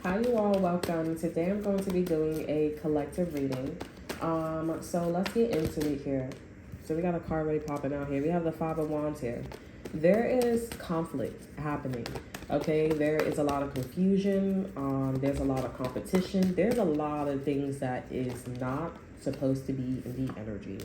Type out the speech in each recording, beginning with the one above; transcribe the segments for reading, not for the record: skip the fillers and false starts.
Hi, you all. Welcome. Today I'm going to be doing a collective reading. So let's get into it here. So we got a card already popping out here. We have the Five of Wands here. There is conflict happening. Okay, there is a lot of confusion. There's a lot of competition. There's a lot of things that is not supposed to be in the energy.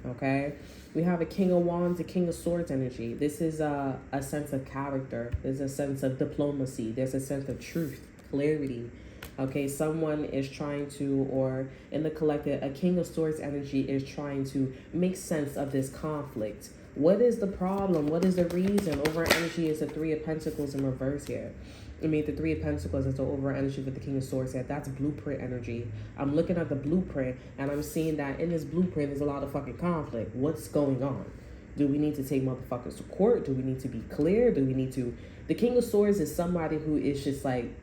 Okay, we have a King of Wands, a King of Swords energy. This is a sense of character. There's a sense of diplomacy. There's a sense of truth, clarity. Okay, someone is trying to, or in the collective, a King of Swords energy is trying to make sense of this conflict. What is the problem? What is the reason? Over energy is the Three of Pentacles in reverse here. I mean, the Three of Pentacles is the over energy with the King of Swords here. That's blueprint energy. I'm looking at the blueprint and I'm seeing that in this blueprint there's a lot of fucking conflict. What's going on? Do we need to take motherfuckers to court? Do we need to be clear? Do we need to... The King of Swords is somebody who is just like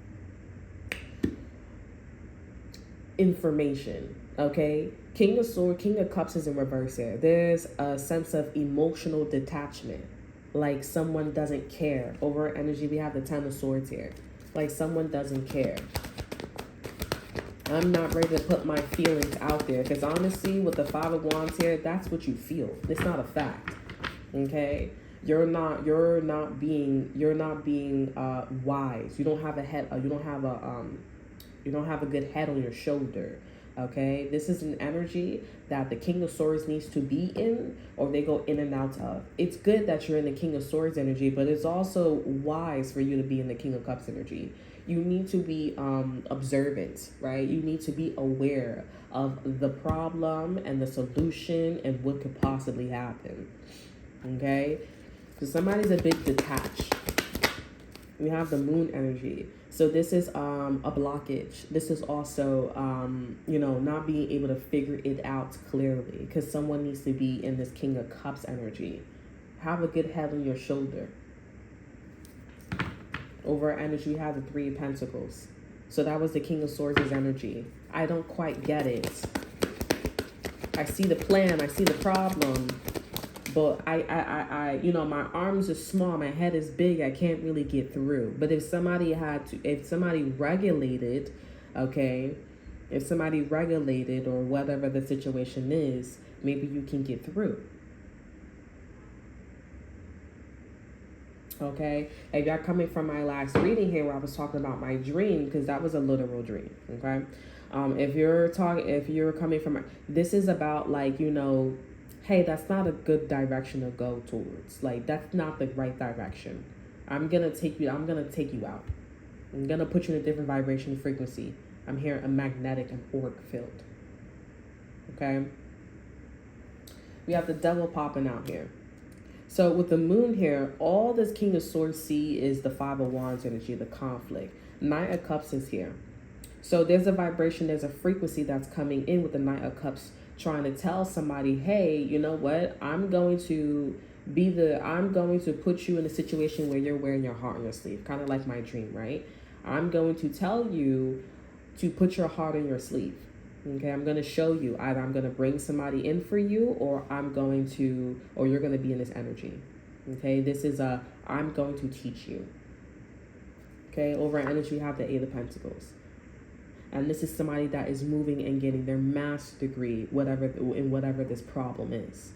information, okay? King of Swords, King of Cups is in reverse here. There's a sense of emotional detachment. Like someone doesn't care. Over energy, we have the Ten of Swords here. Like someone doesn't care. I'm not ready to put my feelings out there. Because honestly, with the Five of Wands here, that's what you feel. It's not a fact. Okay? You're not being wise. You don't have a head, you don't have a good head on your shoulder. Okay, this is an energy that the King of Swords needs to be in, or they go in and out of. It's good that you're in the King of Swords energy, but it's also wise for you to be in the King of Cups energy. You need to be observant, right? You need to be aware of the problem and the solution and what could possibly happen. Okay, so somebody's a bit detached. We have the Moon energy. So this is a blockage. This is also, not being able to figure it out clearly, because someone needs to be in this King of Cups energy. Have a good head on your shoulder. Over energy, you have the Three of Pentacles. So that was the King of Swords' energy. I don't quite get it. I see the plan. I see the problem. But my arms are small, my head is big, I can't really get through. But if somebody regulated, okay, or whatever the situation is, maybe you can get through. Okay, if y'all coming from my last reading here where I was talking about my dream, because that was a literal dream, okay? If you're coming from, this is about hey, that's not a good direction to go towards. Like, that's not the right direction. I'm gonna take you out. I'm gonna put you in a different vibration frequency. I'm here a magnetic and auric field. Okay? We have the Devil popping out here. So with the Moon here, all this King of Swords see is the Five of Wands energy, the conflict. Knight of Cups is here. So there's a vibration, there's a frequency that's coming in with the Knight of Cups, trying to tell somebody, hey, you know what? I'm going to put you in a situation where you're wearing your heart on your sleeve. Kind of like my dream, right? I'm going to tell you to put your heart on your sleeve. Okay, I'm going to show you. Either I'm going to bring somebody in for you, or you're going to be in this energy. Okay, this is I'm going to teach you. Okay, over energy, you have the Eight of Pentacles. And this is somebody that is moving and getting their master's degree, whatever this problem is.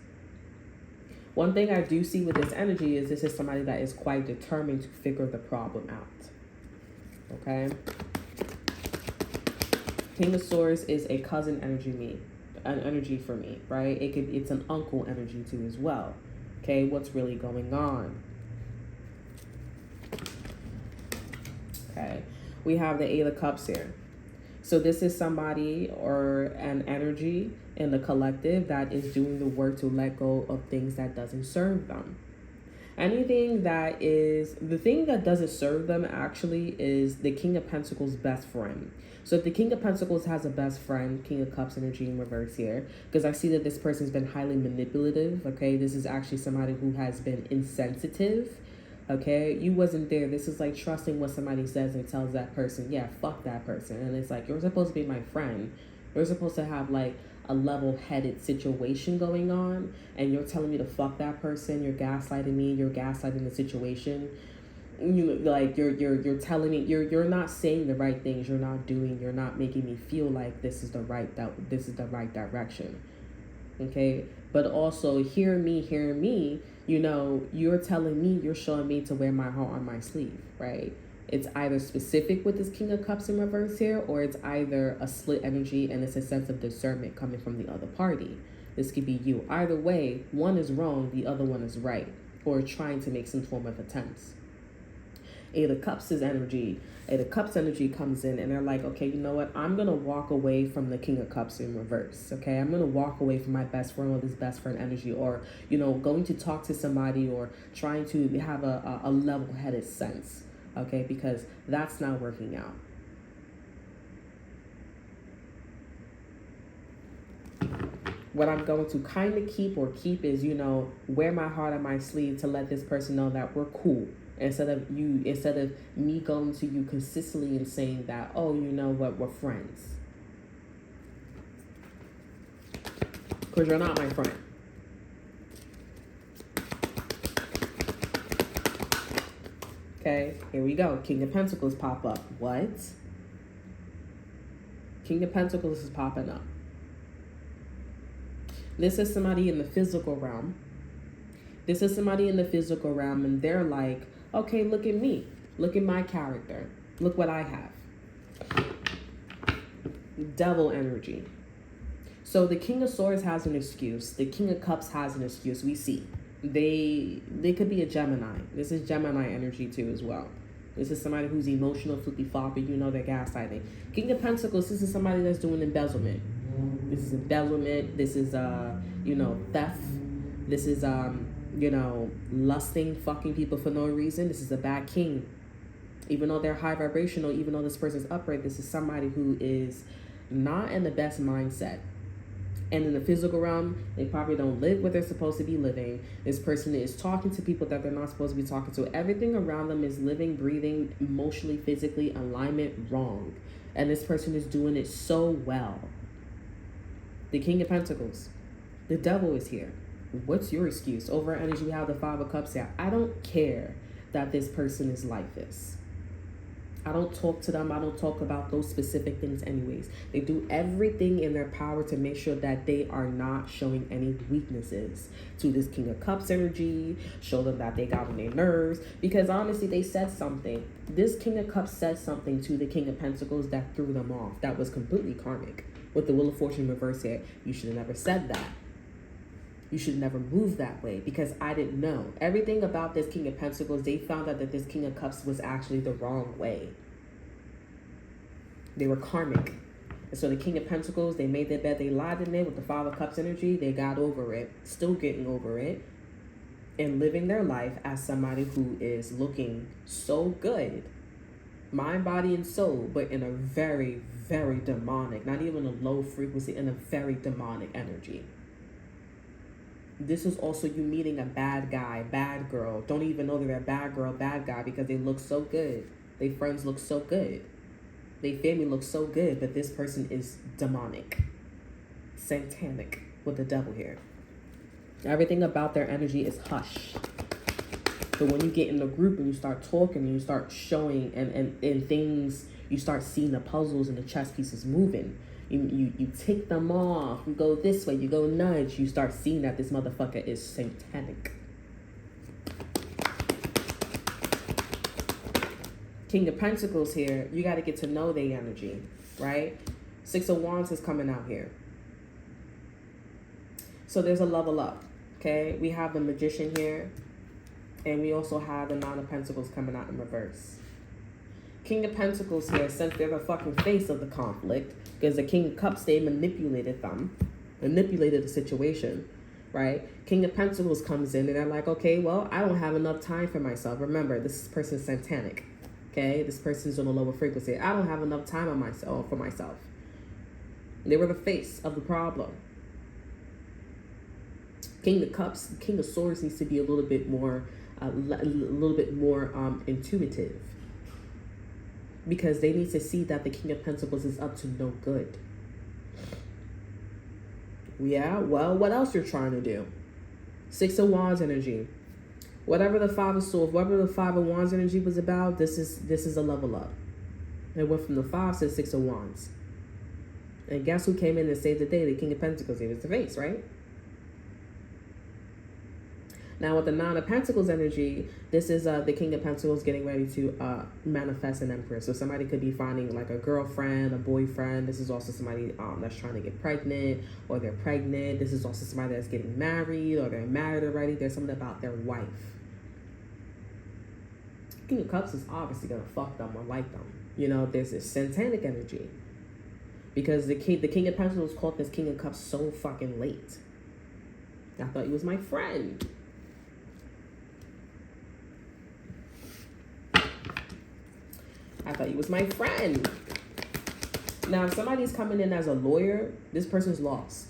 One thing I do see with this energy is this is somebody that is quite determined to figure the problem out. Okay? King of Swords is a cousin energy for me, right? It's an uncle energy too as well. Okay, what's really going on? Okay, we have the Eight of Cups here. So this is somebody or an energy in the collective that is doing the work to let go of things that doesn't serve them. The thing that doesn't serve them actually is the King of Pentacles' best friend. So if the King of Pentacles has a best friend, King of Cups energy in reverse here, because I see that this person's been highly manipulative, okay? This is actually somebody who has been insensitive. Okay, you wasn't there. This is like trusting what somebody says and tells that person, yeah, fuck that person. And it's like, you're supposed to be my friend. You're supposed to have like a level-headed situation going on, and you're telling me to fuck that person. You're gaslighting me. You're gaslighting the situation. you know, like you're telling me you're not saying the right things, you're not making me feel like this is the right direction. Okay, but also hear me, you know, you're telling me, you're showing me to wear my heart on my sleeve, right? It's either specific with this King of Cups in reverse here, or it's either a split energy and it's a sense of discernment coming from the other party. This could be you. Either way, one is wrong, the other one is right, or trying to make some form of attempts. Eight of Cups is energy. Eight of Cups energy comes in and they're like, okay, you know what? I'm going to walk away from the King of Cups in reverse, okay? I'm going to walk away from my best friend or this best friend energy, or, you know, going to talk to somebody or trying to have a level-headed sense, okay? Because that's not working out. What I'm going to kind of keep is, you know, wear my heart on my sleeve to let this person know that we're cool. Instead of me going to you consistently and saying that, oh, you know what, we're friends. Because you're not my friend. Okay, here we go. King of Pentacles pop up. What? King of Pentacles is popping up. This is somebody in the physical realm. This is somebody in the physical realm, and they're like, okay, look at me. Look at my character. Look what I have. Devil energy. So the King of Swords has an excuse. The King of Cups has an excuse. We see. They could be a Gemini. This is Gemini energy too as well. This is somebody who's emotional, flippy floppy, you know, they're gaslighting. King of Pentacles, this is somebody that's doing embezzlement. This is embezzlement. This is, you know, theft. This is, you know, lusting, fucking people for no reason. This is a bad king. Even though they're high vibrational, even though this person's upright, this is somebody who is not in the best mindset. And in the physical realm, they probably don't live what they're supposed to be living. This person is talking to people that they're not supposed to be talking to. Everything around them is living, breathing, emotionally, physically, alignment wrong. And this person is doing it so well. The King of Pentacles. The devil is here. What's your excuse? Over energy, we have the Five of Cups here. I don't care that this person is like this. I don't talk to them. I don't talk about those specific things anyways. They do everything in their power to make sure that they are not showing any weaknesses to this King of Cups energy, show them that they got on their nerves, because honestly, they said something. This King of Cups said something to the King of Pentacles that threw them off. That was completely karmic. With the Wheel of Fortune reverse here, you should have never said that. You should never move that way, because I didn't know. Everything about this King of Pentacles, they found out that this King of Cups was actually the wrong way. They were karmic. And so the King of Pentacles, they made their bed, they lied in there with the Five of Cups energy. They got over it, still getting over it, and living their life as somebody who is looking so good. Mind, body, and soul, but in a very, very demonic, not even a low frequency, in a very demonic energy. This is also you meeting a bad guy, bad girl. Don't even know they're a bad girl, bad guy, because they look so good. Their friends look so good. Their family looks so good, but this person is demonic, satanic, with the devil here. Everything about their energy is hush. So when you get in the group and you start talking and you start showing and things, you start seeing the puzzles and the chess pieces moving. You take them off, you go this way, you go nudge, you start seeing that this motherfucker is satanic. King of Pentacles here, you got to get to know their energy, right? Six of Wands is coming out here. So there's a level up, okay? We have the Magician here, and we also have the Nine of Pentacles coming out in reverse. King of Pentacles here, since they're the fucking face of the conflict, because the King of Cups, they manipulated the situation, right? King of Pentacles comes in and they're like, okay, well, I don't have enough time for myself. Remember, this person's satanic, okay? This person's on a lower frequency. I don't have enough time for myself. They were the face of the problem. King of Cups, King of Swords needs to be a little bit more intuitive, because they need to see that the King of Pentacles is up to no good. Yeah, well, what else you're trying to do? Six of Wands energy. Whatever the Five of Swords, whatever the Five of Wands energy was about, this is a level up. It went from the 5 to the 6 of Wands. And guess who came in and saved the day? The King of Pentacles. It was the face, right? Now with the Nine of Pentacles energy, this is the King of Pentacles getting ready to manifest an Empress. So somebody could be finding like a girlfriend, a boyfriend. This is also somebody that's trying to get pregnant, or they're pregnant. This is also somebody that's getting married, or they're married already. There's something about their wife. King of Cups is obviously gonna fuck them or like them. You know, there's this satanic energy. Because the King of Pentacles called this King of Cups so fucking late. I thought he was my friend. I thought he was my friend. Now, if somebody's coming in as a lawyer, this person's lost.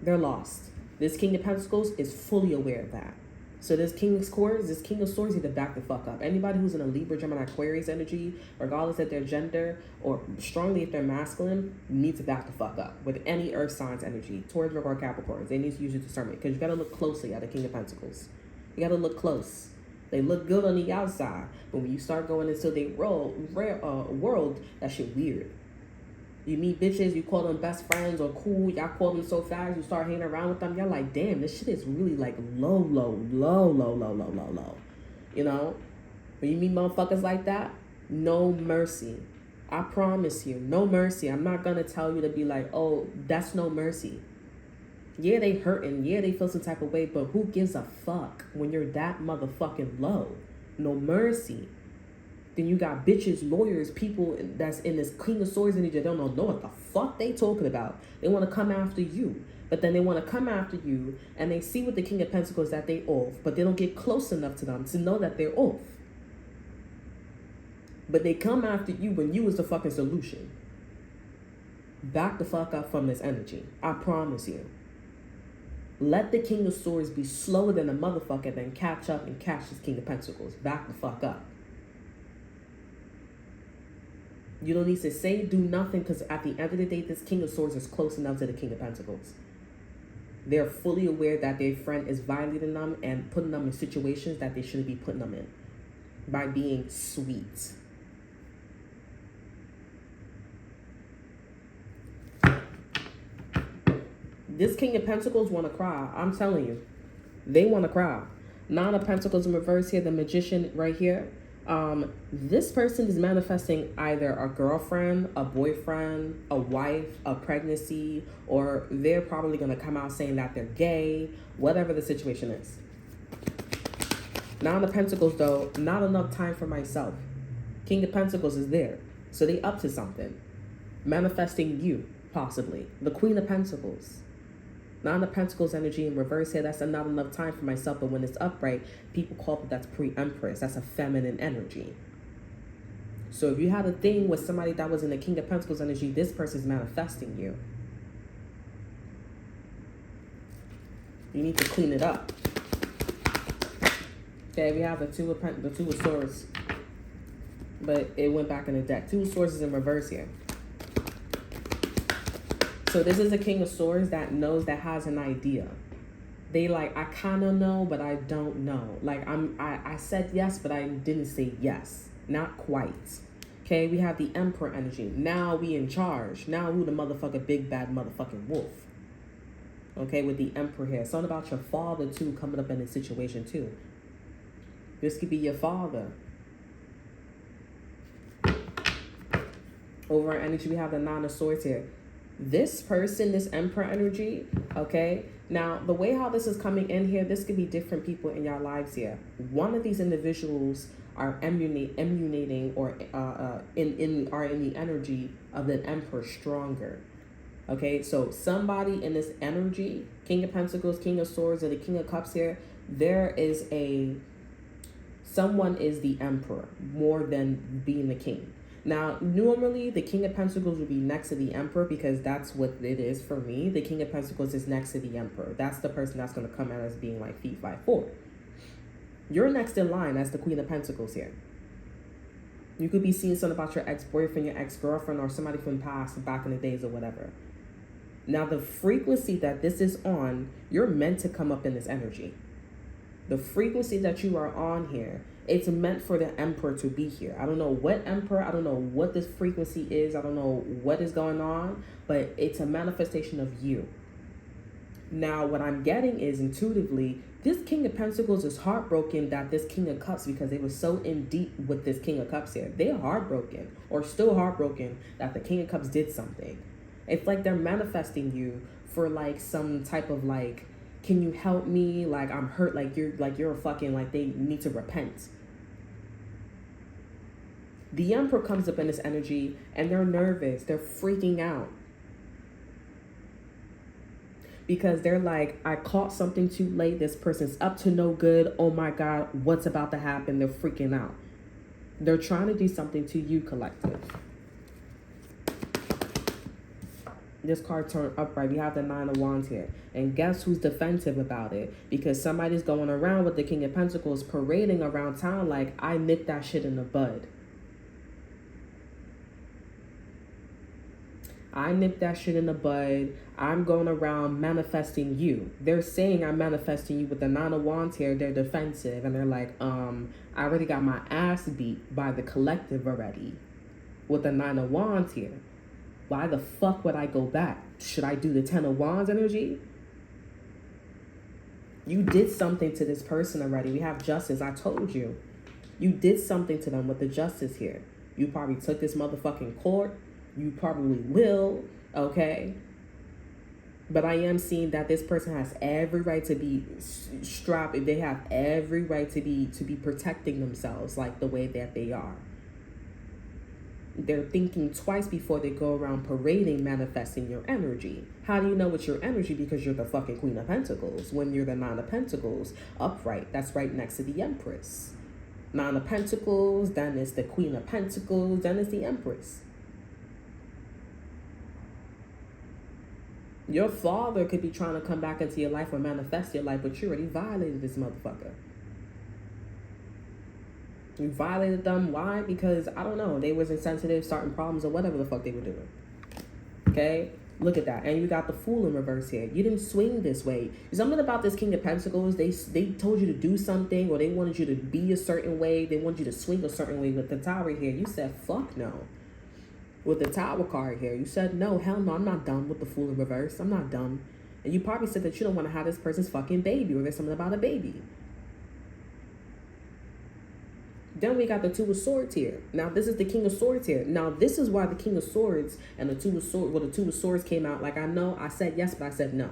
They're lost. This King of Pentacles is fully aware of that. So this King of Swords, this King of Swords need to back the fuck up. Anybody who's in a Libra, Gemini, Aquarius energy, regardless of their gender, or strongly if they're masculine, need to back the fuck up. With any earth signs energy, Taurus, Virgo, or Capricorn, they need to use your discernment. Because you got to look closely at the King of Pentacles. You got to look close. They look good on the outside, but when you start going into their world, that shit weird. You meet bitches, you call them best friends or cool, y'all call them so fast, you start hanging around with them, y'all like, damn, this shit is really like low. You know? When you meet motherfuckers like that, no mercy. I promise you, no mercy. I'm not gonna tell you to be like, oh, that's no mercy. Yeah, they hurting. Yeah, they feel some type of way, but who gives a fuck when you're that motherfucking low? No mercy. Then you got bitches, lawyers, people that's in this King of Swords energy that don't know what the fuck they talking about. They want to come after you. But then they want to come after you and they see with the King of Pentacles that they off, but they don't get close enough to them to know that they're off. But they come after you when you was the fucking solution. Back the fuck up from this energy. I promise you. Let the King of Swords be slower than a motherfucker, then catch up and catch this King of Pentacles. Back the fuck up. You don't need to say, do nothing, because at the end of the day, this King of Swords is close enough to the King of Pentacles. They're fully aware that their friend is violating them and putting them in situations that they shouldn't be putting them in by being sweet. This King of Pentacles want to cry. I'm telling you. They want to cry. Nine of Pentacles in reverse here. The Magician right here. This person is manifesting either a girlfriend, a boyfriend, a wife, a pregnancy, or they're probably going to come out saying that they're gay. Whatever the situation is. Nine of Pentacles, though. Not enough time for myself. King of Pentacles is there. So they up to something. Manifesting you, possibly. The Queen of Pentacles. Nine of Pentacles energy in reverse here. That's not enough time for myself. But when it's upright, people call it that's pre-empress. That's a feminine energy. So if you had a thing with somebody that was in the King of Pentacles energy, this person's manifesting you. You need to clean it up. Okay, we have the Two of Swords. But it went back in the deck. Two of Swords is in reverse here. So this is a King of Swords that knows, that has an idea. They like, I kind of know, but I don't know. Like I said yes, but I didn't say yes. Not quite. Okay, we have the Emperor energy. Now we in charge. Now we the motherfucker big bad motherfucking wolf. Okay, with the Emperor here. Something about your father too coming up in this situation too. This could be your father. Over our energy, we have the Nine of Swords here. This person, this Emperor energy, okay? Now, the way how this is coming in here, this could be different people in your lives here. One of these individuals are emulating or are in the energy of the Emperor stronger. Okay, so somebody in this energy, King of Pentacles, King of Swords, or the King of Cups here, someone is the Emperor more than being the King. Now, normally, the King of Pentacles would be next to the Emperor because that's what it is for me. The King of Pentacles is next to the Emperor. That's the person that's going to come out as being like feet 5'4". You're next in line as the Queen of Pentacles here. You could be seeing something about your ex-boyfriend, your ex-girlfriend, or somebody from the past, back in the days or whatever. Now, the frequency that this is on, you're meant to come up in this energy. The frequency that you are on here, it's meant for the Emperor to be here. I don't know what Emperor, I don't know what this frequency is, I don't know what is going on, but it's a manifestation of you. Now, what I'm getting is intuitively, this King of Pentacles is heartbroken that this King of Cups, because they were so in deep with this King of Cups here. They are heartbroken, or still heartbroken, that the King of Cups did something. It's like they're manifesting you for like some type of like, can you help me? Like, I'm hurt, like you're a fucking, like they need to repent. The Emperor comes up in this energy and they're nervous, they're freaking out. Because they're like, I caught something too late. This person's up to no good. Oh my God, what's about to happen? They're freaking out. They're trying to do something to you, collective. This card turned upright. We have the Nine of Wands here. And guess who's defensive about it? Because somebody's going around with the King of Pentacles parading around town like, I nipped that shit in the bud. I nipped that shit in the bud. I'm going around manifesting you. They're saying I'm manifesting you with the Nine of Wands here. They're defensive. And they're like, I already got my ass beat by the collective already. With the Nine of Wands here. Why the fuck would I go back? Should I do the Ten of Wands energy? You did something to this person already. We have Justice. I told you. You did something to them with the Justice here. You probably took this motherfucking court. You probably will, okay? But I am seeing that this person has every right to be strapped. They have every right to be protecting themselves like the way that they are. They're thinking twice before they go around parading, manifesting your energy. How do you know it's your energy? Because you're the fucking Queen of Pentacles. When you're the Nine of Pentacles, upright, that's right next to the Empress. Nine of Pentacles, then it's the Queen of Pentacles, then it's the Empress. Your father could be trying to come back into your life or manifest your life, but you already violated this motherfucker. You violated them. Why? Because, I don't know, they was insensitive, starting problems, or whatever the fuck they were doing. Okay? Look at that. And you got the Fool in reverse here. You didn't swing this way. Something about this King of Pentacles, they told you to do something, or they wanted you to be a certain way. They wanted you to swing a certain way. With the Tower here, you said, fuck no. With the Tower card here, you said, no, hell no, I'm not done with the Fool in reverse. I'm not done. And you probably said that you don't want to have this person's fucking baby, or there's something about a baby. Then we got the Two of Swords here. Now, this is the King of Swords here. Now, this is why the King of Swords and the Two of Swords, well, the Two of Swords came out. Like, I know I said yes, but I said no.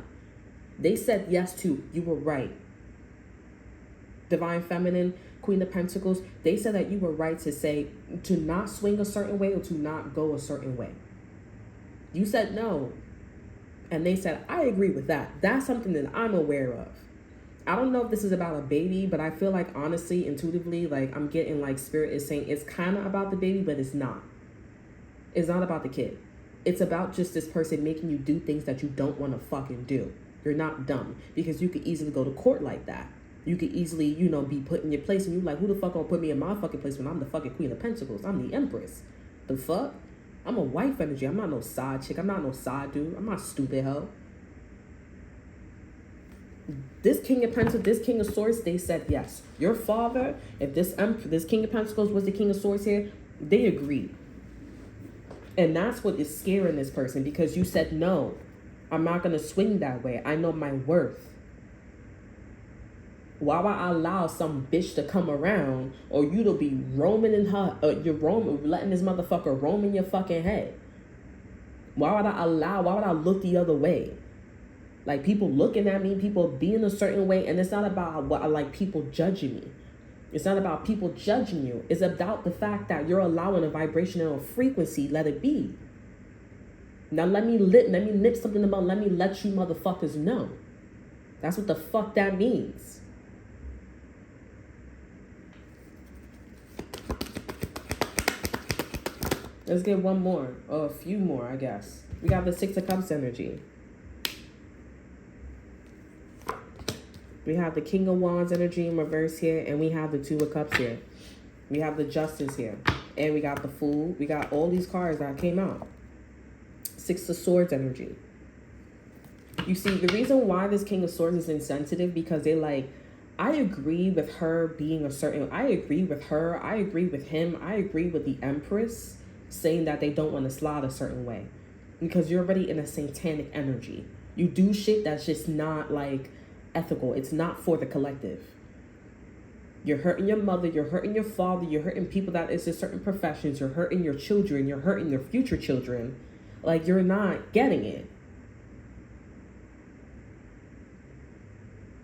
They said yes too. You were right. Divine Feminine, Queen of Pentacles, they said that you were right to say, to not swing a certain way or to not go a certain way. You said no. And they said, I agree with that. That's something that I'm aware of. I don't know if this is about a baby, but I feel like, honestly, intuitively, like, I'm getting, like, Spirit is saying it's kind of about the baby, but it's not. It's not about the kid. It's about just this person making you do things that you don't want to fucking do. You're not dumb, because you could easily go to court like that. You could easily, you know, be put in your place, and you're like, who the fuck gonna put me in my fucking place when I'm the fucking Queen of Pentacles? I'm the Empress. The fuck? I'm a wife energy. I'm not no side chick. I'm not no side dude. I'm not stupid hoe. This King of Pentacles, this King of Swords, they said yes. Your father, if this King of Pentacles was the King of Swords here, they agreed. And that's what is scaring this person, because you said, no, I'm not going to swing that way. I know my worth. Why would I allow some bitch to come around, or you to be roaming in her, you're letting this motherfucker roam in your fucking head? Why would I look the other way? Like, people looking at me, people being a certain way, and it's not about what I like people judging me. It's not about people judging you. It's about the fact that you're allowing a vibration and a frequency, let it be. Now let me nip something about, let me let you motherfuckers know. That's what the fuck that means. Let's get one more, or a few more, I guess. We got the Six of Cups energy. We have the King of Wands energy in reverse here, and we have the Two of Cups here. We have the Justice here, and we got the Fool. We got all these cards that came out. Six of Swords energy. You see, the reason why this King of Swords is insensitive, because they're like, I agree with her being a certain, I agree with her, I agree with him, I agree with the Empress saying that they don't want to slide a certain way. Because you're already in a satanic energy. You do shit that's just not like ethical. It's not for the collective. You're hurting your mother, you're hurting your father, you're hurting people that is in certain professions, you're hurting your children, you're hurting your future children. Like, you're not getting it.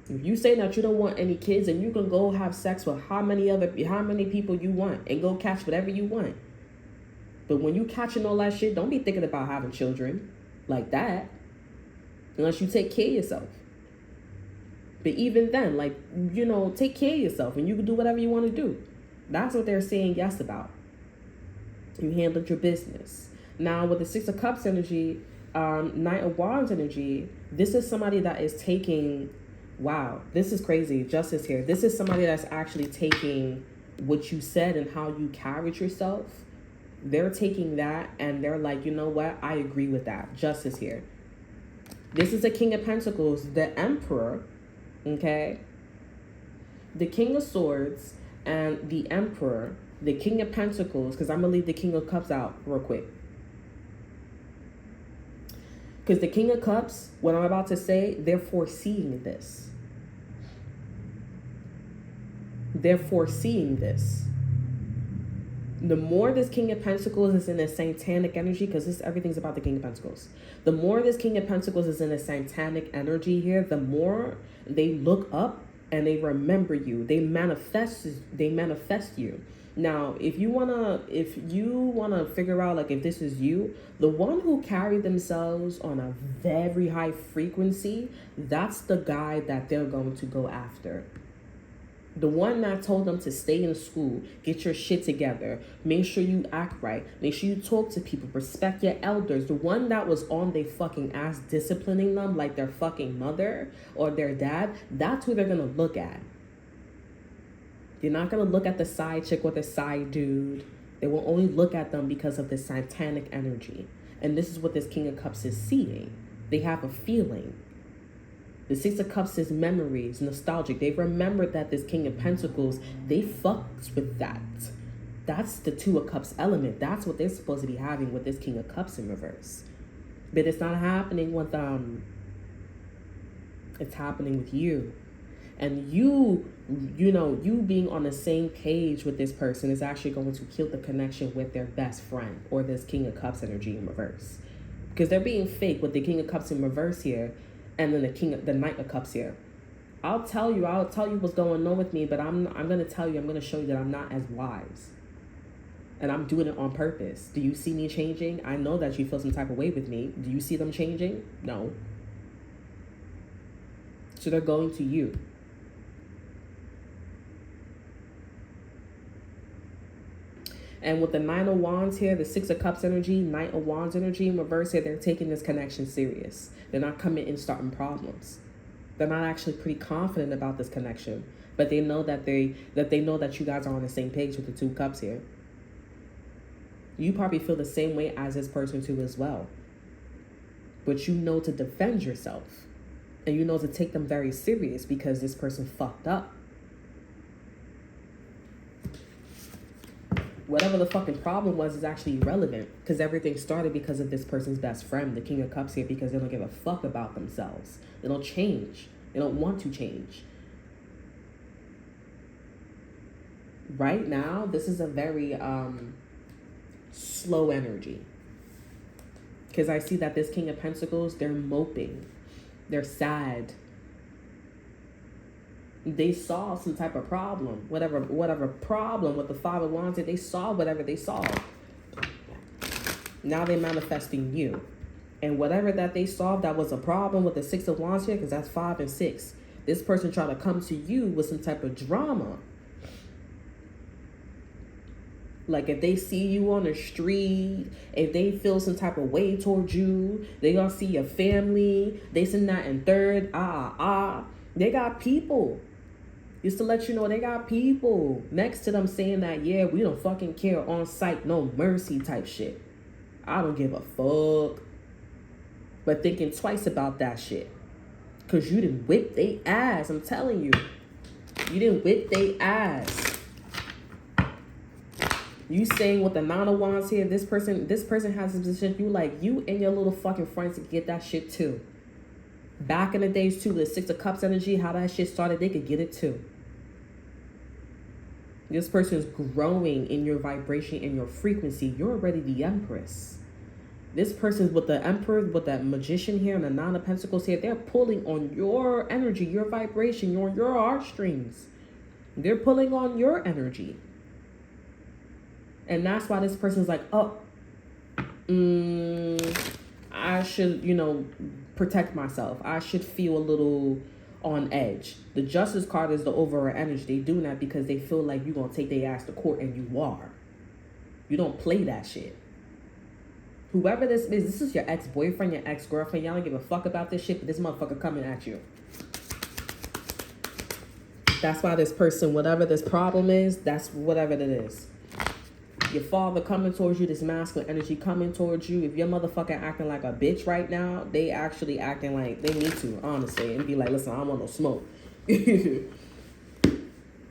If you say that you don't want any kids, and you can go have sex with how many people you want and go catch whatever you want. But when you catching all that shit, don't be thinking about having children like that. Unless you take care of yourself. But even then, like, you know, take care of yourself and you can do whatever you want to do. That's what they're saying yes about. You handled your business. Now, with the Six of Cups energy, Knight of Wands energy, this is somebody that is taking, wow, this is crazy. Justice here. This is somebody that's actually taking what you said and how you carried yourself. They're taking that and they're like, you know what? I agree with that. Justice here. This is the King of Pentacles, the Emperor, okay? The King of Swords and the Emperor, the King of Pentacles, because I'm going to leave the King of Cups out real quick. Because the King of Cups, what I'm about to say, they're foreseeing this. They're foreseeing this. The more this King of Pentacles is in a satanic energy, because everything's about the King of Pentacles. The more this King of Pentacles is in a satanic energy here, the more they look up and they remember you. They manifest you. Now, if you wanna figure out like if this is you, the one who carried themselves on a very high frequency, that's the guy that they're going to go after. The one that told them to stay in school, get your shit together, make sure you act right, make sure you talk to people, respect your elders. The one that was on their fucking ass disciplining them like their fucking mother or their dad, that's who they're going to look at. You're not going to look at the side chick or the side dude. They will only look at them because of the satanic energy. And this is what this King of Cups is seeing. They have a feeling. The Six of Cups is memories, nostalgic. They remembered that this King of Pentacles, they fucks with that. That's the Two of Cups element. That's what they're supposed to be having with this King of Cups in reverse. But it's not happening with it's happening with you. And you being on the same page with this person is actually going to kill the connection with their best friend or this King of Cups energy in reverse. Because they're being fake with the King of Cups in reverse here. And then the Knight of Cups here. I'll tell you what's going on with me, but I'm going to tell you, I'm going to show you that I'm not as wise. And I'm doing it on purpose. Do you see me changing? I know that you feel some type of way with me. Do you see them changing? No. So they're going to you. And with the Nine of Wands here, the Six of Cups energy, Knight of Wands energy in reverse here, they're taking this connection serious. They're not coming in starting problems. They're not actually pretty confident about this connection, but they know that they know that you guys are on the same page with the Two Cups here. You probably feel the same way as this person too as well. But you know to defend yourself, and you know to take them very serious because this person fucked up. Whatever the fucking problem was is actually irrelevant because everything started because of this person's best friend, the King of Cups here, because they don't give a fuck about themselves. They don't change. They don't want to change. Right now, this is a very slow energy. Because I see that this King of Pentacles, they're moping. They're sad. They saw some type of problem, whatever problem with the Five of Wands, they saw whatever they saw. Now they're manifesting you. And whatever that they saw that was a problem with the Six of Wands here, because that's 5 and 6. This person tried to come to you with some type of drama. Like if they see you on the street, if they feel some type of way towards you, they gonna see your family, they send that and third, they got people. Just to let you know, they got people next to them saying that, yeah, we don't fucking care, on sight, no mercy type shit. I don't give a fuck. But thinking twice about that shit. Because you didn't whip they ass, I'm telling you. You didn't whip they ass. You saying with the Nine of Wands here, this person has a position. You like, you and your little fucking friends to get that shit too. Back in the days too, the Six of Cups energy, how that shit started, they could get it too. This person is growing in your vibration and your frequency. You're already the Empress. This person's with the Emperor, with that Magician here and the Nine of Pentacles here. They're pulling on your energy, your vibration, your heartstrings. They're pulling on your energy. And that's why this person's like, oh, I should, protect myself. I should feel a little on edge. The Justice card is the overall energy. They do that because they feel like you're going to take their ass to court, and you are. You don't play that shit. Whoever this is your ex-boyfriend, your ex-girlfriend. Y'all don't give a fuck about this shit, but this motherfucker coming at you. That's why this person, whatever this problem is, that's whatever it is. Your father coming towards you, this masculine energy coming towards you. If your motherfucker acting like a bitch right now, they actually acting like they need to, honestly. And be like, listen, I don't want no smoke. I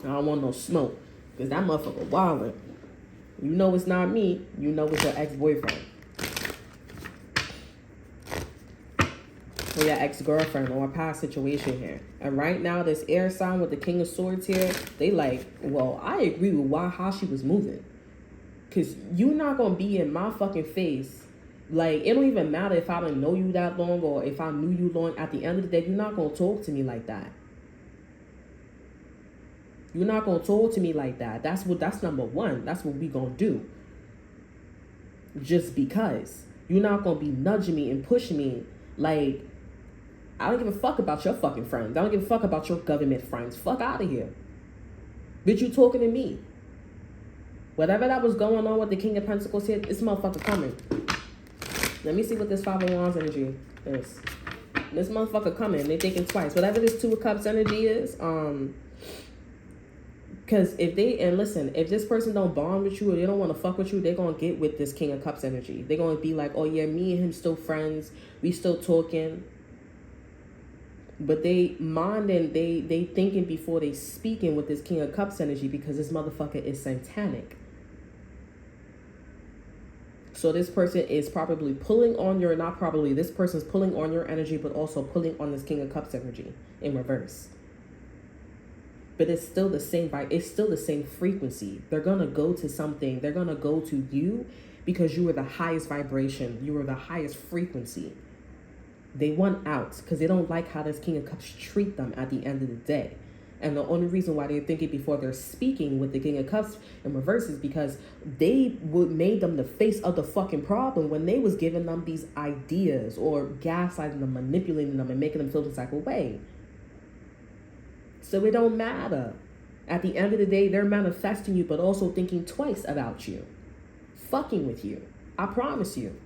don't want no smoke. Because that motherfucker wildin'. You know it's not me. You know it's your ex-boyfriend. Or your ex-girlfriend or a past situation here. And right now, this air sign with the King of Swords here, they like, well, I agree with how she was moving. Because you're not going to be in my fucking face. Like, it don't even matter if I don't know you that long or if I knew you long. At the end of the day, you're not going to talk to me like that. You're not going to talk to me like that. That's number one. That's what we going to do. Just because. You're not going to be nudging me and pushing me. Like, I don't give a fuck about your fucking friends. I don't give a fuck about your government friends. Fuck out of here. Bitch, you talking to me. Whatever that was going on with the King of Pentacles here, this motherfucker coming. Let me see what this Five of Wands energy is. This motherfucker coming. They thinking twice. Whatever this Two of Cups energy is, because if this person don't bond with you or they don't want to fuck with you, they're going to get with this King of Cups energy. They're going to be like, oh yeah, me and him still friends. We still talking. But they minding, they thinking before they speaking with this King of Cups energy because this motherfucker is satanic. So this person is probably pulling on your, not probably, this person's pulling on your energy, but also pulling on this King of Cups energy in reverse. But it's still the same vibe. It's still the same frequency. They're going to go to something. They're going to go to you because you are the highest vibration. You are the highest frequency. They want out because they don't like how this King of Cups treat them at the end of the day. And the only reason why they're thinking before they're speaking with the King of Cups in reverse is because they made them the face of the fucking problem when they was giving them these ideas or gaslighting them, manipulating them, and making them feel the type of way. So it don't matter. At the end of the day, they're manifesting you, but also thinking twice about you. Fucking with you. I promise you.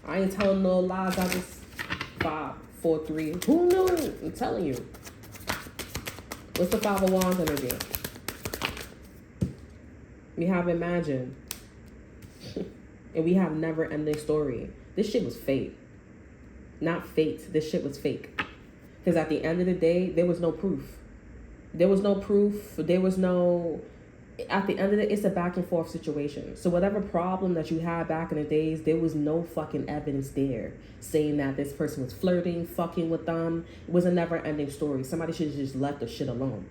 I ain't telling no lies. I just 5, 4, 3. Who knew? I'm telling you. What's the Five of Wands energy? We have Imagine. And we have Never Ending Story. This shit was fake. Not fate. This shit was fake. Because at the end of the day, there was no proof. There was no proof. There was no... At the end of it, it's a back and forth situation. So whatever problem that you had back in the days, there was no fucking evidence there saying that this person was flirting, fucking with them. It was a never-ending story. Somebody should have just left the shit alone.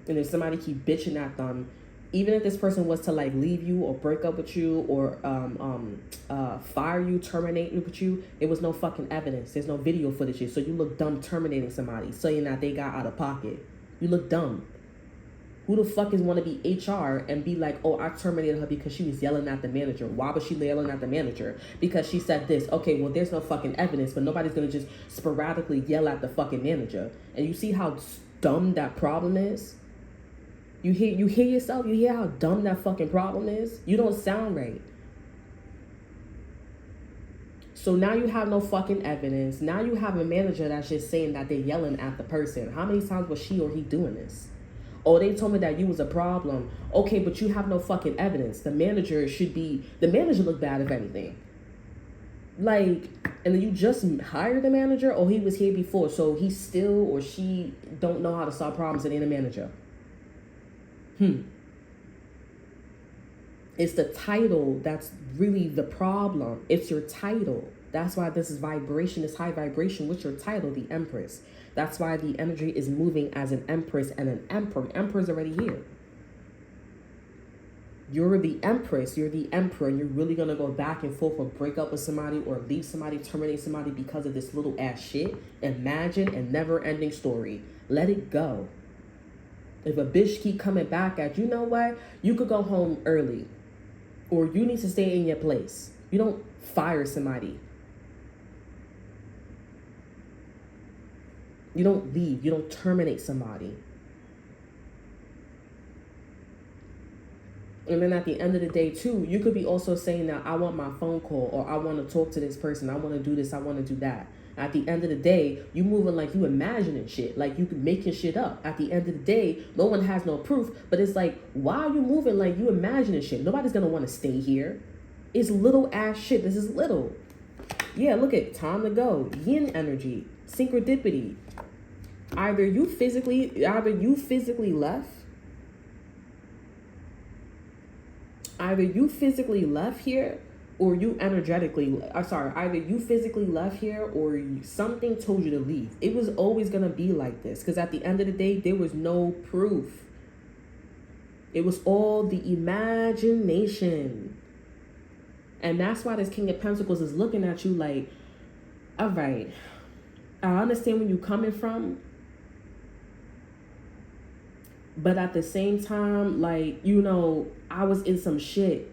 And if somebody keep bitching at them, even if this person was to like leave you or break up with you or fire you, terminate with you, it was no fucking evidence. There's no video footage. So you look dumb terminating somebody, saying that they got out of pocket. You look dumb. Who the fuck is want to be HR and be like, oh, I terminated her because she was yelling at the manager. Why was she yelling at the manager? Because she said this. Okay, well, there's no fucking evidence, but nobody's going to just sporadically yell at the fucking manager. And you see how dumb that problem is? You hear yourself? You hear how dumb that fucking problem is? You don't sound right. So now you have no fucking evidence. Now you have a manager that's just saying that they're yelling at the person. How many times was she or he doing this? Oh, they told me that you was a problem. Okay, but you have no fucking evidence. The manager look bad if anything. Like, and then you just hired a manager, or he was here before, so he still or she don't know how to solve problems and ain't a manager. It's the title that's really the problem. It's your title. That's why this is vibration, is high vibration. What's your title? The Empress. That's why the energy is moving as an Empress and an Emperor. Emperor's already here. You're the Empress, you're the Emperor, and you're really gonna go back and forth or break up with somebody or leave somebody, terminate somebody because of this little ass shit? Imagine a never ending story. Let it go. If a bitch keep coming back at you, know what? You could go home early, or you need to stay in your place. You don't fire somebody. You don't leave. You don't terminate somebody. And then at the end of the day, too, you could be also saying that I want my phone call, or I want to talk to this person. I want to do this. I want to do that. At the end of the day, you moving like you imagining shit, like you making shit up. At the end of the day, no one has no proof, but it's like, why are you moving like you imagining shit? Nobody's going to want to stay here. It's little ass shit. This is little. Yeah, look at time to go. Yin energy, synchronicity. Either you physically left. Either you physically left here, or you energetically, either you physically left here or something told you to leave. It was always going to be like this, because at the end of the day, there was no proof. It was all the imagination. And that's why this King of Pentacles is looking at you like, all right, I understand where you're coming from, but at the same time, like, you know, I was in some shit,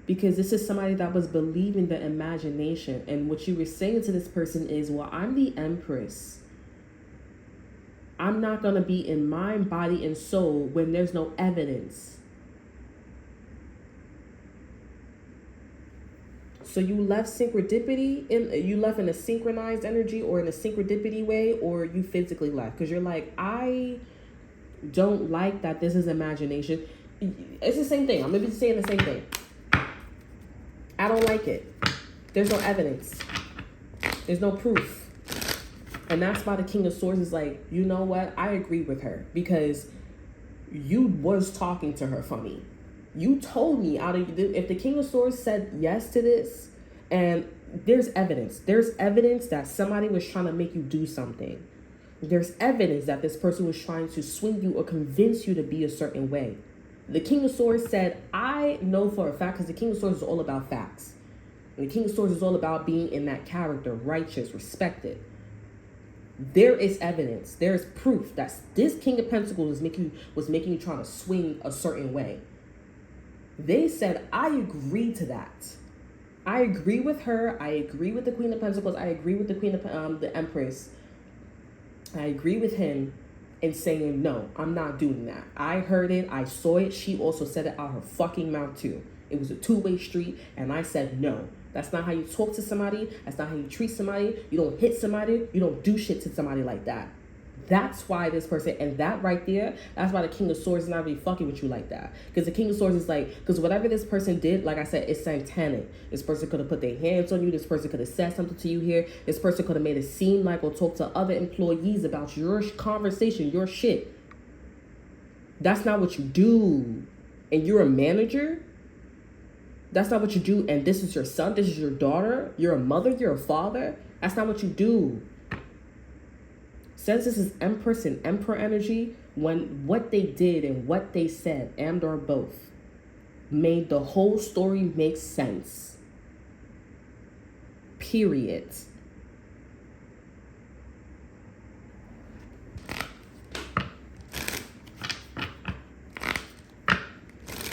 because this is somebody that was believing the imagination. And what you were saying to this person is, well, I'm the Empress. I'm not going to be in mind, body, and soul when there's no evidence. So you left synchronicity, you left in a synchronized energy or in a synchronicity way, or you physically left because you're like, I don't like that this is imagination. It's the same thing. I'm going to be saying the same thing. I don't like it. There's no evidence. There's no proof. And that's why the King of Swords is like, you know what? I agree with her, because you was talking to her funny. You told me if the King of Swords said yes to this, and there's evidence that somebody was trying to make you do something. There's evidence that this person was trying to swing you or convince you to be a certain way. The King of Swords said, I know for a fact, because the King of Swords is all about facts. And the King of Swords is all about being in that character, righteous, respected. There is evidence. There's proof that this King of Pentacles was making you trying to swing a certain way. They said, I agree to that. I agree with her. I agree with the Queen of Pentacles. I agree with the Queen of the Empress. I agree with him in saying, no, I'm not doing that. I heard it. I saw it. She also said it out her fucking mouth too. It was a two-way street, and I said, no. That's not how you talk to somebody. That's not how you treat somebody. You don't hit somebody. You don't do shit to somebody like that. That's why this person, and that right there, that's why the King of Swords is not really fucking with you like that. Because the King of Swords is like, because whatever this person did, like I said, it's satanic. This person could have put their hands on you. This person could have said something to you here. This person could have made it seem like, or talk to other employees about your conversation, your shit. That's not what you do. And you're a manager. That's not what you do. And this is your son. This is your daughter. You're a mother. You're a father. That's not what you do. Since this is Empress and Emperor energy, when what they did and what they said, and or both, made the whole story make sense. Period.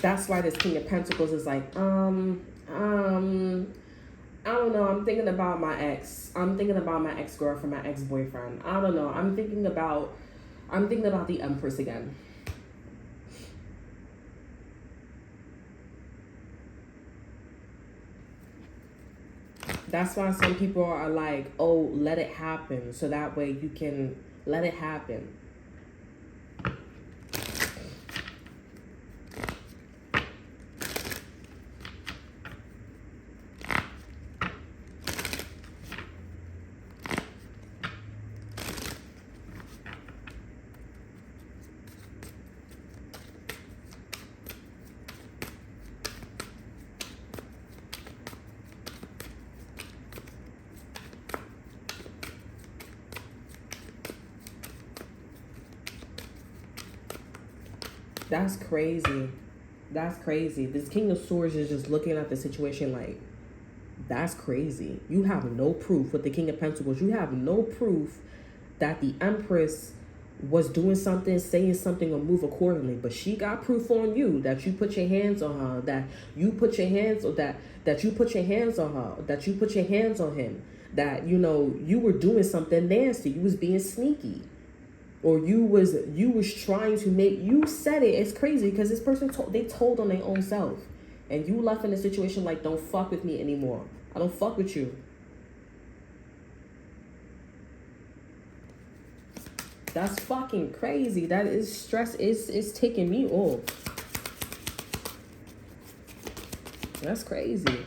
That's why this King of Pentacles is like, I don't know. I'm thinking about my ex. I'm thinking about my ex-girlfriend, my ex-boyfriend. I don't know. I'm thinking about the Empress again. That's why some people are like, oh, let it happen. So that way you can let it happen. That's crazy. That's crazy. This King of Swords is just looking at the situation like, that's crazy. You have no proof with the King of Pentacles. You have no proof that the Empress was doing something, saying something, or move accordingly. But she got proof on you that you put your hands on her, that you put your hands on that you put your hands on her, that you put your hands on him, that you know you were doing something nasty. You was being sneaky. Or you was trying to make, you said it. It's crazy because this person they told on their own self. And you left in a situation like, don't fuck with me anymore. I don't fuck with you. That's fucking crazy. That is stress. It's taking me off. That's crazy.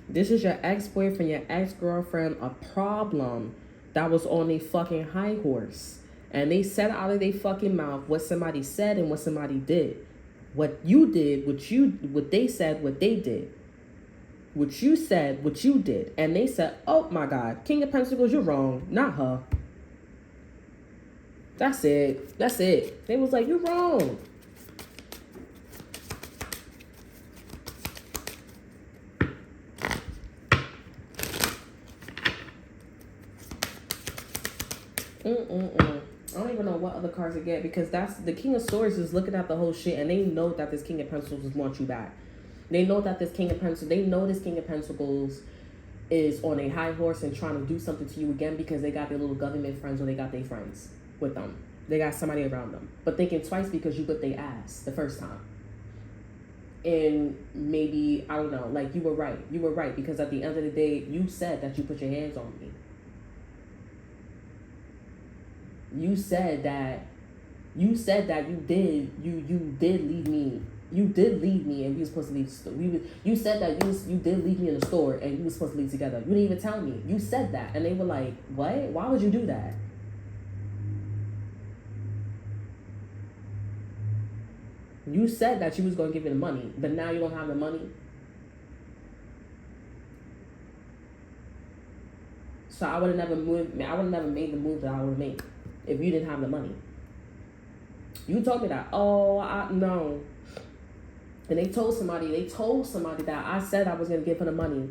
This is your ex-boyfriend, your ex-girlfriend, a problem that was on a fucking high horse. And they said out of their fucking mouth what somebody said and what somebody did. What you did, what they said, what they did. What you said, what you did. And they said, oh my God, King of Pentacles, you're wrong. Not her. That's it. That's it. They was like, you're wrong. I don't even know what other cards to get because that's the King of Swords is looking at the whole shit and they know that this King of Pentacles wants you back. They know that this King of Pentacles, is on a high horse and trying to do something to you again because they got their little government friends or they got their friends with them. They got somebody around them. But thinking twice because you whipped their ass the first time. And maybe, I don't know, like you were right. You were right because at the end of the day, you said that you put your hands on me. You said that you did leave me. You did leave me and we were supposed to leave the store. You said that you did leave me in the store and you were supposed to leave together. You didn't even tell me. You said that. And they were like, what? Why would you do that? You said that you was going to give me the money, but now you don't have the money. So I would have never made the move that I would have made if you didn't have the money. You told me that. Oh, no. And they told somebody that I said I was going to give her the money.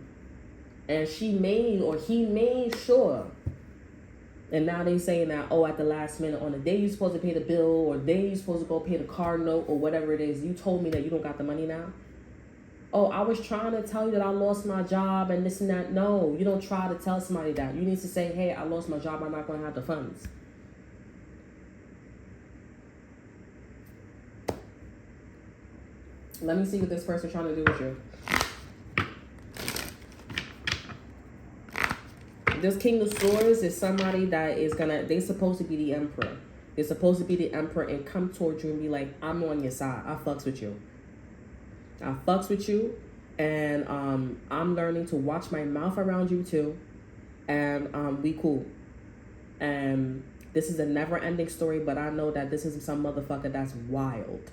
And he made sure. And now they saying that, oh, at the last minute, on the day you're supposed to pay the bill, or the day you're supposed to go pay the car note, or whatever it is, you told me that you don't got the money now. Oh, I was trying to tell you that I lost my job and this and that. No, you don't try to tell somebody that. You need to say, hey, I lost my job. I'm not going to have the funds. Let me see what this person's trying to do with you. This King of Swords is somebody that is they're supposed to be the Emperor. They're supposed to be the Emperor and come towards you and be like, I'm on your side. I fucks with you. And I'm learning to watch my mouth around you too. And we cool. And this is a never-ending story, but I know that this is some motherfucker that's wild.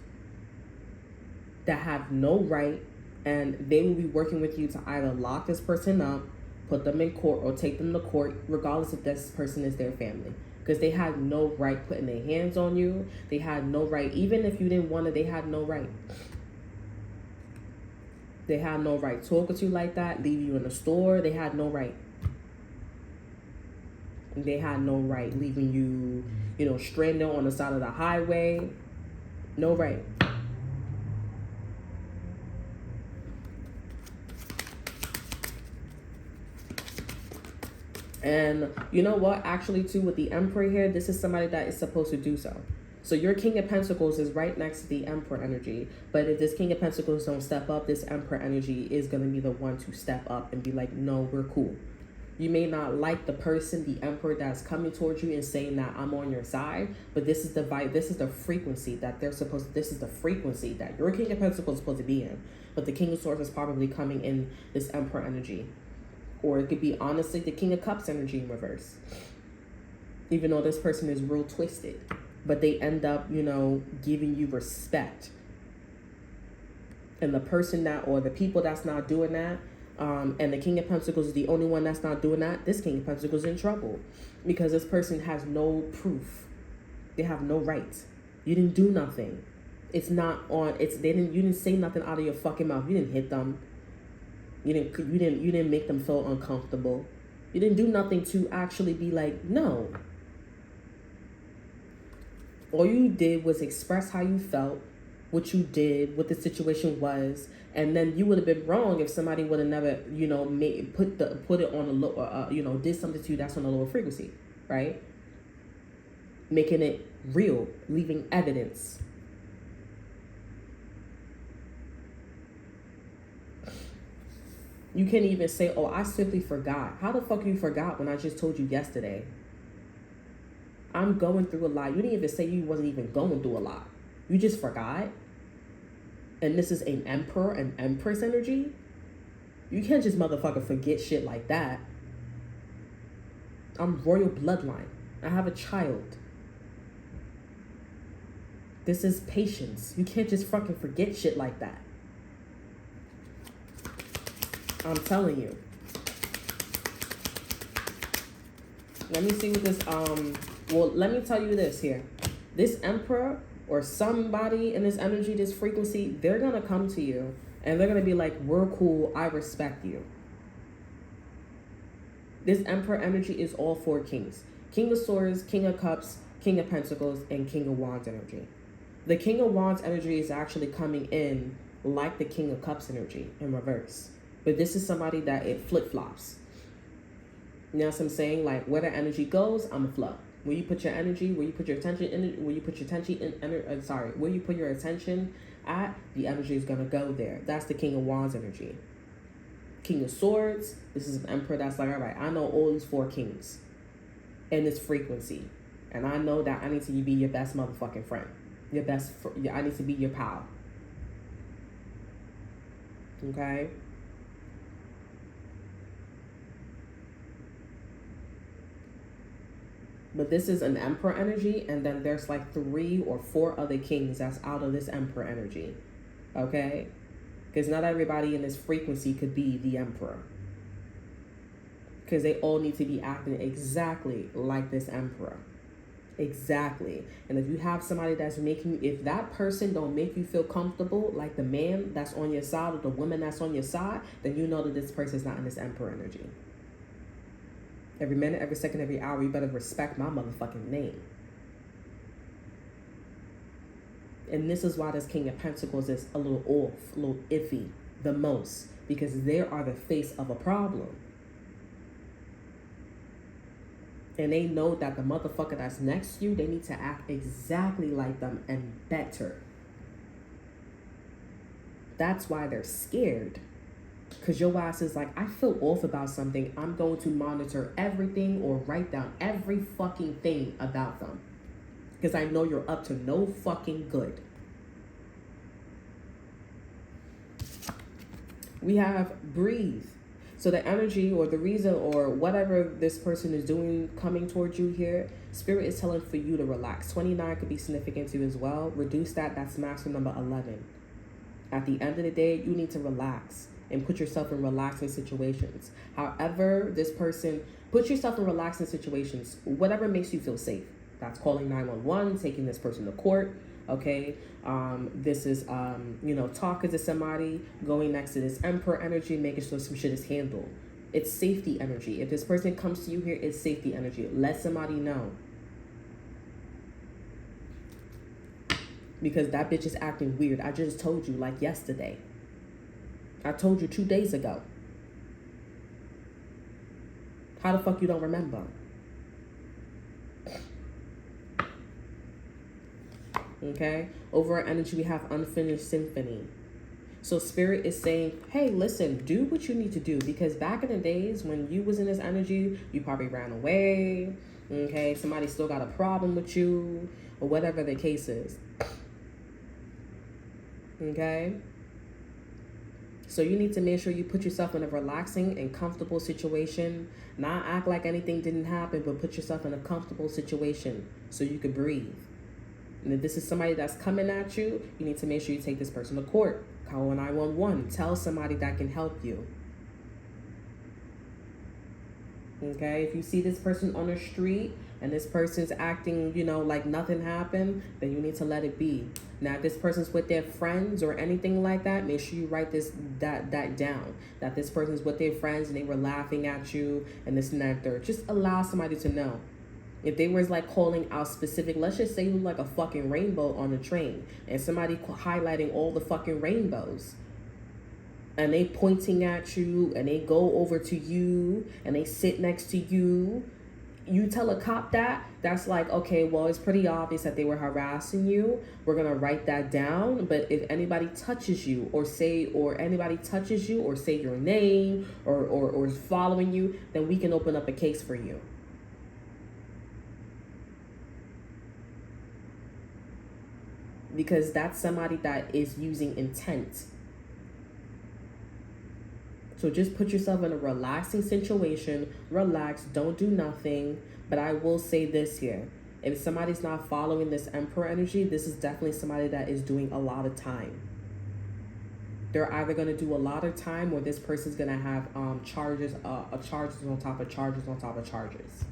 That have no right, and they will be working with you to either lock this person up, put them in court, or take them to court, regardless if this person is their family. Because they had no right putting their hands on you. They had no right, even if you didn't want it, they had no right. They had no right talking to you like that, leave you in the store. They had no right. They had no right leaving you, stranded on the side of the highway. No right. And you know what? Actually, too, with the Emperor here, this is somebody that is supposed to do so. So your King of Pentacles is right next to the Emperor energy. But if this King of Pentacles don't step up, this Emperor energy is going to be the one to step up and be like, no, we're cool. You may not like the person, the Emperor, that's coming towards you and saying that I'm on your side. But this is the vibe. This is the frequency that this is the frequency that your King of Pentacles is supposed to be in. But the King of Swords is probably coming in this Emperor energy. Or it could be, honestly, the King of Cups energy in reverse. Even though this person is real twisted. But they end up, giving you respect. And the person or the people that's not doing that, and the King of Pentacles is the only one that's not doing that, this King of Pentacles is in trouble. Because this person has no proof. They have no rights. You didn't do nothing. It's not on. You didn't say nothing out of your fucking mouth. You didn't hit them. You didn't make them feel uncomfortable. You didn't do nothing to actually be like, no. All you did was express how you felt, what you did, what the situation was, and then you would have been wrong if somebody would have never, put it on a low, did something to you that's on a lower frequency, right? Making it real, leaving evidence. You can't even say, oh, I simply forgot. How the fuck you forgot when I just told you yesterday? I'm going through a lot. You didn't even say you wasn't even going through a lot. You just forgot. And this is an emperor and empress energy. You can't just motherfucker forget shit like that. I'm royal bloodline. I have a child. This is patience. You can't just fucking forget shit like that. I'm telling you. Let me see what this, let me tell you this here. This emperor or somebody in this energy, this frequency, they're going to come to you and they're going to be like, we're cool. I respect you. This emperor energy is all four kings. King of Swords, King of Cups, King of Pentacles, and King of Wands energy. The King of Wands energy is actually coming in like the King of Cups energy in reverse. But this is somebody that it flip-flops. You know what I'm saying? Like, where the energy goes, I'm a flow. Where you put your energy, where you put your attention in, where you put your attention at, the energy is gonna go there. That's the King of Wands energy. King of Swords, this is an emperor that's like, all right, I know all these four kings in this frequency. And I know that I need to be your best motherfucking friend. I need to be your pal. Okay? But this is an emperor energy, and then there's like 3 or 4 other kings that's out of this emperor energy. Okay? Because not everybody in this frequency could be the emperor. Because they all need to be acting exactly like this emperor. Exactly. And if you have somebody that's if that person don't make you feel comfortable, like the man that's on your side or the woman that's on your side, then you know that this person's not in this emperor energy. Every minute, every second, every hour, you better respect my motherfucking name. And this is why this King of Pentacles is a little off, a little iffy, the most. Because they are the face of a problem. And they know that the motherfucker that's next to you, they need to act exactly like them and better. That's why they're scared. Because your ass is like, I feel off about something. I'm going to monitor everything or write down every fucking thing about them. Because I know you're up to no fucking good. We have breathe. So the energy or the reason or whatever this person is doing coming towards you here, Spirit is telling for you to relax. 29 could be significant to you as well. Reduce that. That's master number 11. At the end of the day, you need to relax and put yourself in relaxing situations. However, this person, put yourself in relaxing situations, whatever makes you feel safe. That's calling 911, taking this person to court, okay? This is, talking to somebody, going next to this emperor energy, making sure some shit is handled. It's safety energy. If this person comes to you here, it's safety energy. Let somebody know. Because that bitch is acting weird. I just told you, like yesterday. I told you 2 days ago. How the fuck you don't remember? Okay? Over our energy, we have unfinished symphony. So Spirit is saying, hey, listen, do what you need to do. Because back in the days when you was in this energy, you probably ran away. Okay? Somebody still got a problem with you. Or whatever the case is. Okay? So you need to make sure you put yourself in a relaxing and comfortable situation. Not act like anything didn't happen, but put yourself in a comfortable situation so you can breathe. And if this is somebody that's coming at you, you need to make sure you take this person to court. Call 911. Tell somebody that can help you. Okay? If you see this person on the street, and this person's acting, you know, like nothing happened, then you need to let it be. Now, if this person's with their friends or anything like that, make sure you write that down. That this person's with their friends and they were laughing at you and this and that third. Just allow somebody to know. If they was like calling out specific, let's just say you look like a fucking rainbow on the train and somebody highlighting all the fucking rainbows, and they pointing at you and they go over to you and they sit next to you, you tell a cop that's like, okay, well, it's pretty obvious that they were harassing you. We're gonna write that down. But if anybody touches you or say your name or is following you, then we can open up a case for you. Because that's somebody that is using intent. So just put yourself in a relaxing situation. Relax, don't do nothing. But I will say this here. If somebody's not following this Emperor energy, this is definitely somebody that is doing a lot of time. They're either going to do a lot of time, or this person's going to have charges on top of charges on top of charges.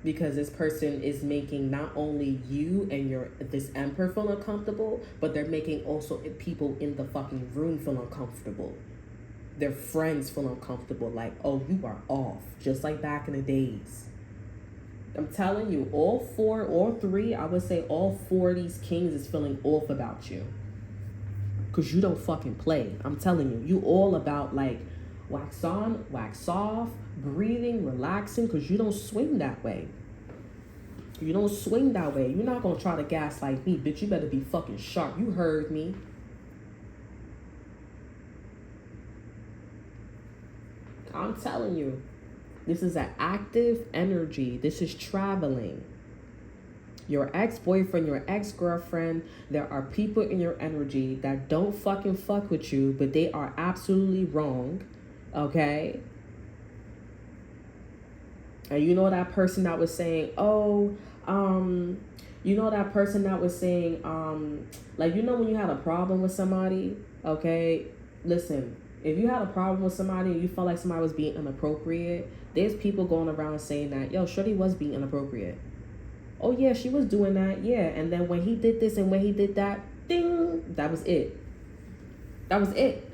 Because this person is making not only you and this Emperor feel uncomfortable, but they're making also people in the fucking room feel uncomfortable. Their friends feel uncomfortable. Like, oh, you are off. Just like back in the days. I'm telling you, all three, I would say all four of these kings is feeling off about you. Because you don't fucking play. I'm telling you, you all about like wax on, wax off, breathing, relaxing, because you don't swing that way. You don't swing that way. You're not going to try to gaslight me, bitch. You better be fucking sharp. You heard me. I'm telling you, this is an active energy. This is traveling. Your ex-boyfriend, your ex-girlfriend, there are people in your energy that don't fucking fuck with you, but they are absolutely wrong. Okay? And you know that person that was saying, like, you know when you had a problem with somebody, okay? Listen, if you had a problem with somebody and you felt like somebody was being inappropriate, there's people going around saying that, yo, Shorty was being inappropriate. Oh, yeah, she was doing that, yeah. And then when he did this and when he did that, ding, that was it. That was it.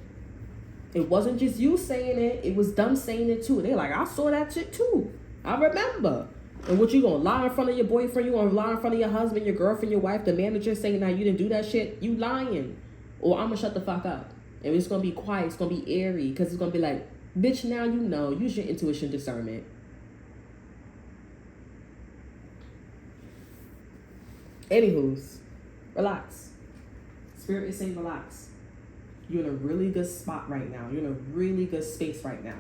It wasn't just you saying it. It was them saying it, too. They're like, I saw that shit, too. I remember. And what, you gonna lie in front of your boyfriend? You gonna lie in front of your husband, your girlfriend, your wife, the manager saying that you didn't do that shit? You lying. Or I'm gonna shut the fuck up. And it's gonna be quiet. It's gonna be airy. Because it's gonna be like, bitch, now you know. Use your intuition discernment. Anywho's, relax. Spirit is saying relax. You're in a really good spot right now. You're in a really good space right now.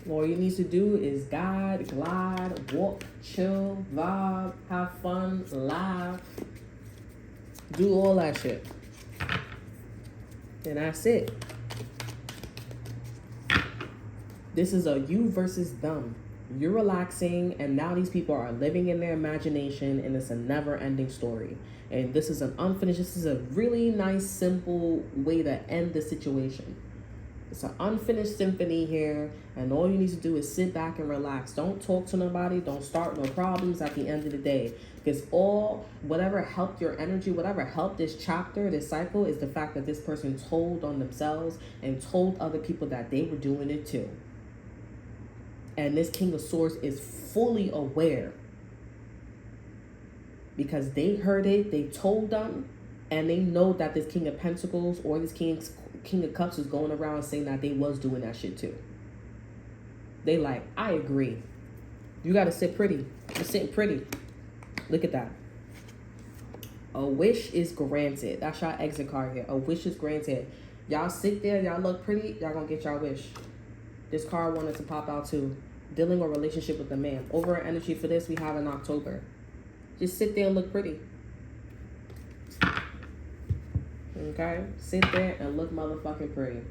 All you need to do is guide, glide, walk, chill, vibe, have fun, laugh. Do all that shit. And that's it. This is a you versus them. You're relaxing, and now these people are living in their imagination, and it's a never-ending story. And this is this is a really nice, simple way to end the situation. It's an unfinished symphony here, and all you need to do is sit back and relax. Don't talk to nobody. Don't start no problems at the end of the day. Because whatever helped your energy, whatever helped this chapter, this cycle, is the fact that this person told on themselves and told other people that they were doing it too. And this King of Swords is fully aware. Because they heard it, they told them, and they know that this King of Pentacles or this King of Cups is going around saying that they was doing that shit too. They like, I agree. You gotta sit pretty. You're sitting pretty. Look at that. A wish is granted. That's your exit card here. A wish is granted. Y'all sit there, y'all look pretty, y'all gonna get y'all wish. This card wanted to pop out too. Dealing a relationship with a man. Over energy for this we have in October. Just sit there and look pretty. Okay? Sit there and look motherfucking pretty.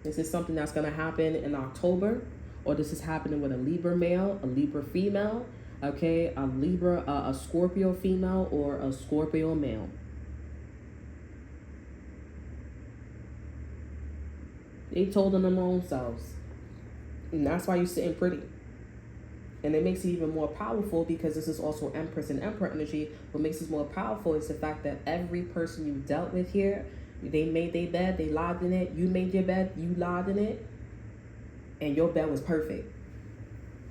This is something that's going to happen in October. or this is happening with a Libra male, a Libra female, okay, a Libra, a Scorpio female, or a Scorpio male. They told them their own selves. And that's why you're sitting pretty. And it makes it even more powerful because this is also Empress and Emperor energy. What makes this more powerful is the fact that every person you dealt with here, they made their bed, they lied in it. You made your bed, you lied in it. And your bed was perfect.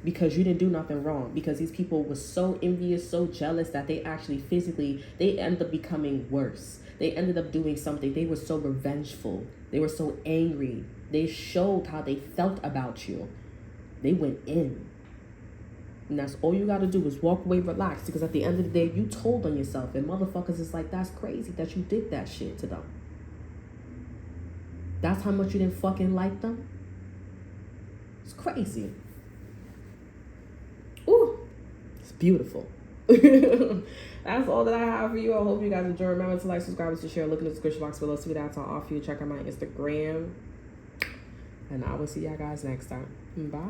Because you didn't do nothing wrong. Because these people were so envious, so jealous that they actually physically, they ended up becoming worse. They ended up doing something. They were so revengeful. They were so angry. They showed how they felt about you. They went in. And that's all you got to do is walk away, relax. Because at the end of the day, you told on yourself. And motherfuckers is like, that's crazy that you did that shit to them. That's how much you didn't fucking like them. It's crazy. Ooh, it's beautiful. That's all that I have for you. I hope you guys enjoy. Remember to like, subscribe, to share. Look in the description box below. See what that's all off you. Check out my Instagram. And I will see y'all guys next time. Bye.